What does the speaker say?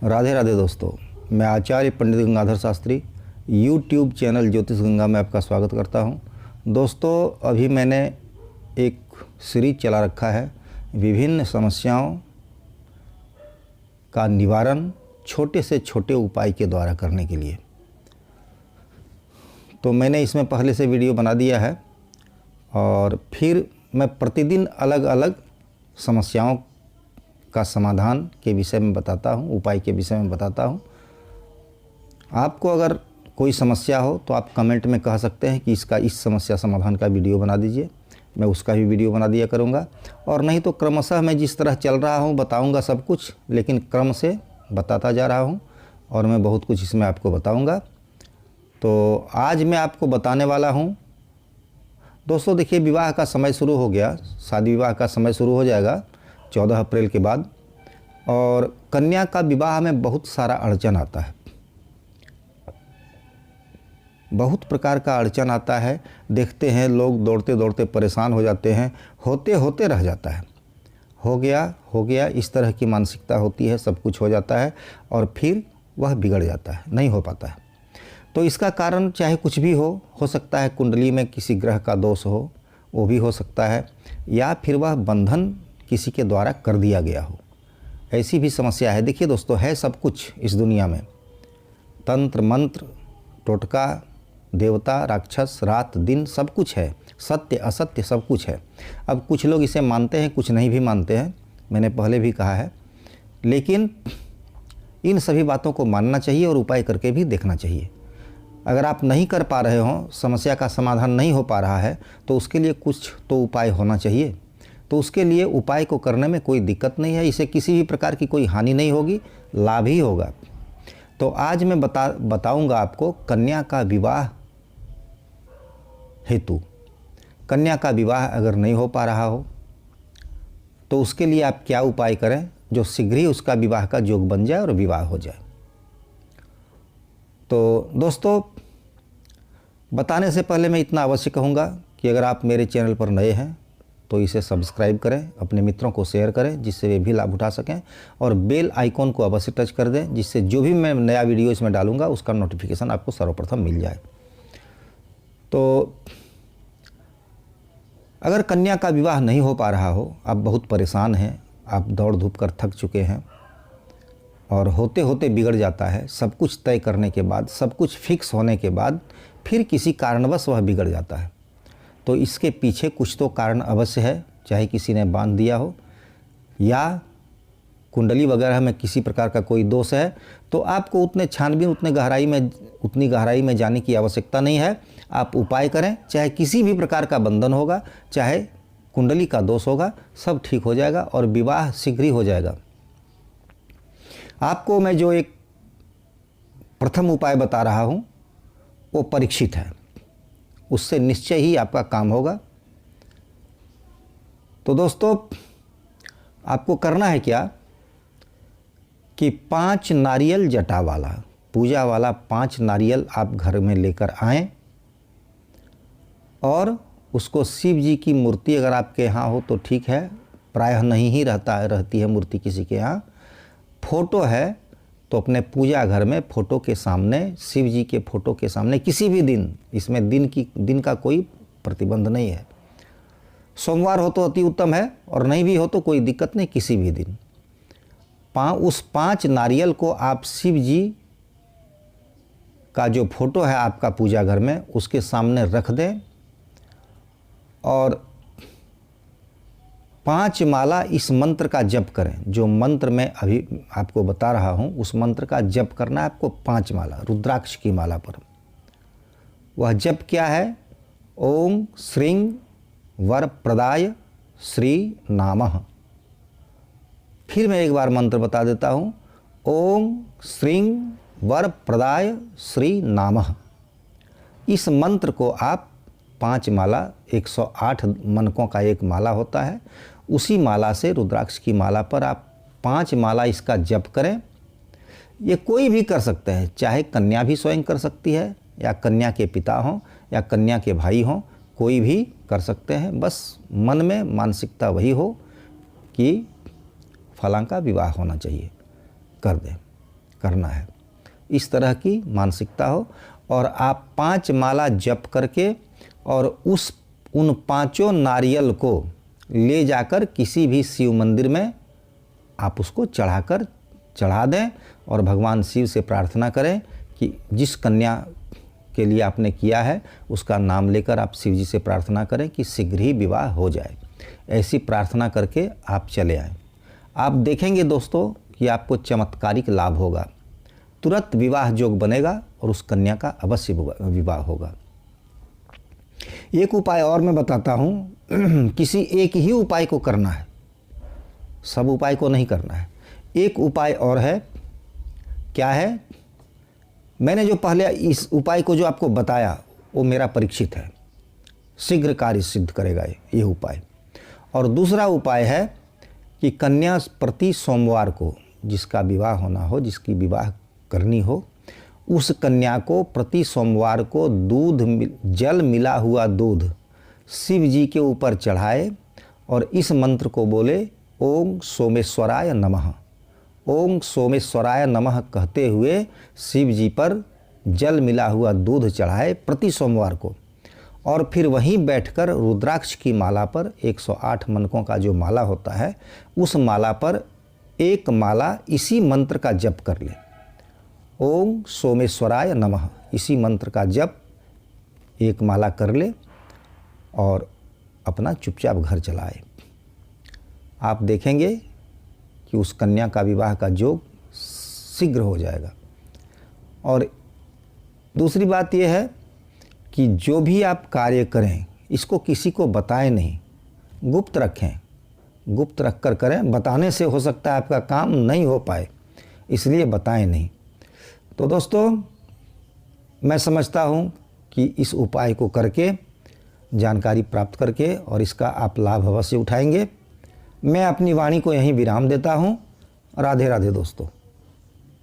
राधे राधे दोस्तों, मैं आचार्य पंडित Gangadhar Shastri YouTube channel ज्योतिष गंगा में आपका स्वागत करता हूं। दोस्तों, अभी मैंने एक सीरीज चला रखा है विभिन्न समस्याओं का निवारण छोटे से छोटे उपाय के द्वारा करने के लिए। तो मैंने इसमें पहले से वीडियो बना दिया है और फिर मैं प्रतिदिन अलग अलग समस्याओं का समाधान के विषय में बताता हूँ, उपाय के विषय में बताता हूँ। आपको अगर कोई समस्या हो तो आप कमेंट में कह सकते हैं कि इस समस्या समाधान का वीडियो बना दीजिए, मैं उसका भी वीडियो बना दिया करूँगा। और नहीं तो क्रमशः मैं जिस तरह चल रहा हूँ बताऊँगा सब कुछ, लेकिन क्रम से बताता जा रहा हूँ और मैं बहुत कुछ इसमें आपको बताऊँगा। तो आज मैं आपको बताने वाला हूँ दोस्तों, देखिए विवाह का समय शुरू हो गया, शादी विवाह का समय शुरू हो जाएगा 14 अप्रैल के बाद। और कन्या का विवाह में बहुत सारा अड़चन आता है, बहुत प्रकार का अड़चन आता है। देखते हैं लोग दौड़ते दौड़ते परेशान हो जाते हैं, होते होते रह जाता है, हो गया इस तरह की मानसिकता होती है, सब कुछ हो जाता है और फिर वह बिगड़ जाता है, नहीं हो पाता है। तो इसका कारण चाहे कुछ भी हो सकता है कुंडली में किसी ग्रह का दोष हो, वो भी हो सकता है, या फिर वह बंधन किसी के द्वारा कर दिया गया हो, ऐसी भी समस्या है। देखिए दोस्तों, है सब कुछ इस दुनिया में, तंत्र मंत्र टोटका देवता राक्षस रात दिन सब कुछ है, सत्य असत्य सब कुछ है। अब कुछ लोग इसे मानते हैं, कुछ नहीं भी मानते हैं, मैंने पहले भी कहा है। लेकिन इन सभी बातों को मानना चाहिए और उपाय करके भी देखना चाहिए। अगर आप नहीं कर पा रहे हो, समस्या का समाधान नहीं हो पा रहा है, तो उसके लिए कुछ तो उपाय होना चाहिए। तो उसके लिए उपाय को करने में कोई दिक्कत नहीं है, इससे किसी भी प्रकार की कोई हानि नहीं होगी, लाभ ही होगा। तो आज मैं बताऊंगा आपको कन्या का विवाह हेतु। कन्या का विवाह अगर नहीं हो पा रहा हो तो उसके लिए आप क्या उपाय करें जो शीघ्र ही उसका विवाह का योग बन जाए और विवाह हो जाए। तो दोस्तों, बताने से पहले मैं इतना अवश्य कहूँगा कि अगर आप मेरे चैनल पर नए हैं तो इसे सब्सक्राइब करें, अपने मित्रों को शेयर करें जिससे वे भी लाभ उठा सकें, और बेल आइकॉन को अवश्य टच कर दें जिससे जो भी मैं नया वीडियो इसमें डालूंगा उसका नोटिफिकेशन आपको सर्वप्रथम मिल जाए। तो अगर कन्या का विवाह नहीं हो पा रहा हो, आप बहुत परेशान हैं, आप दौड़ धूप कर थक चुके हैं और होते होते बिगड़ जाता है, सब कुछ तय करने के बाद, सब कुछ फिक्स होने के बाद फिर किसी कारणवश वह बिगड़ जाता है, तो इसके पीछे कुछ तो कारण अवश्य है। चाहे किसी ने बांध दिया हो या कुंडली वगैरह में किसी प्रकार का कोई दोष है, तो आपको उतनी गहराई में जाने की आवश्यकता नहीं है। आप उपाय करें, चाहे किसी भी प्रकार का बंधन होगा, चाहे कुंडली का दोष होगा, सब ठीक हो जाएगा और विवाह शीघ्र ही हो जाएगा। आपको मैं जो एक प्रथम उपाय बता रहा हूँ वो परीक्षित है, उससे निश्चय ही आपका काम होगा। तो दोस्तों, आपको करना है क्या कि 5 नारियल जटा वाला, पूजा वाला 5 नारियल आप घर में लेकर आएं और उसको शिव जी की मूर्ति अगर आपके यहाँ हो तो ठीक है, प्रायः नहीं ही रहती है मूर्ति किसी के यहाँ। फोटो है तो अपने पूजा घर में फोटो के सामने, शिव जी के फोटो के सामने किसी भी दिन, इसमें दिन का कोई प्रतिबंध नहीं है। सोमवार हो तो अति उत्तम है और नहीं भी हो तो कोई दिक्कत नहीं, किसी भी दिन उस 5 नारियल को आप शिव जी का जो फोटो है आपका पूजा घर में उसके सामने रख दें और 5 माला इस मंत्र का जप करें। जो मंत्र मैं अभी आपको बता रहा हूँ उस मंत्र का जप करना है आपको 5 माला, रुद्राक्ष की माला पर। वह जप क्या है? ओम श्रीं वरप्रदाय श्री नामः। फिर मैं एक बार मंत्र बता देता हूँ, ओम श्रीं वरप्रदाय श्री नामः। इस मंत्र को आप 5 माला, 108 मनकों का एक माला होता है, उसी माला से, रुद्राक्ष की माला पर आप 5 माला इसका जप करें। ये कोई भी कर सकते हैं, चाहे कन्या भी स्वयं कर सकती है या कन्या के पिता हों या कन्या के भाई हों, कोई भी कर सकते हैं। बस मन में मानसिकता वही हो कि फलां का विवाह होना चाहिए, कर दें। करना है, इस तरह की मानसिकता हो। और आप 5 माला जप करके और उन 5 नारियल को ले जाकर किसी भी शिव मंदिर में आप उसको चढ़ा दें और भगवान शिव से प्रार्थना करें कि जिस कन्या के लिए आपने किया है उसका नाम लेकर आप शिव जी से प्रार्थना करें कि शीघ्र ही विवाह हो जाए। ऐसी प्रार्थना करके आप चले आएँ। आप देखेंगे दोस्तों कि आपको चमत्कारिक लाभ होगा, तुरंत विवाह योग बनेगा और उस कन्या का अवश्य विवाह होगा। एक उपाय और मैं बताता हूँ। किसी एक ही उपाय को करना है, सब उपाय को नहीं करना है। एक उपाय और है, क्या है? मैंने जो पहले इस उपाय को जो आपको बताया वो मेरा परीक्षित है, शीघ्र कार्य सिद्ध करेगा ये उपाय। और दूसरा उपाय है कि कन्या प्रति सोमवार को जिसका विवाह होना हो, जिसकी विवाह करनी हो, उस कन्या को प्रति सोमवार को जल मिला हुआ दूध शिव जी के ऊपर चढ़ाए और इस मंत्र को बोले, ओम सोमेश्वराय नमः। ओम सोमेश्वराय नमः कहते हुए शिव जी पर जल मिला हुआ दूध चढ़ाए प्रति सोमवार को। और फिर वहीं बैठकर रुद्राक्ष की माला पर 108 मनकों का जो माला होता है, उस माला पर एक माला इसी मंत्र का जप कर ले, ओम सोमेश्वराय नमः। इसी मंत्र का जप एक माला कर ले और अपना चुपचाप घर चलाए। आप देखेंगे कि उस कन्या का विवाह का योग शीघ्र हो जाएगा। और दूसरी बात यह है कि जो भी आप कार्य करें इसको किसी को बताएं नहीं, गुप्त रखें, गुप्त रख कर करें। बताने से हो सकता है आपका काम नहीं हो पाए, इसलिए बताएं नहीं। तो दोस्तों, मैं समझता हूँ कि इस उपाय को करके, जानकारी प्राप्त करके और इसका आप लाभ अवश्य उठाएंगे। मैं अपनी वाणी को यहीं विराम देता हूँ। राधे राधे दोस्तों।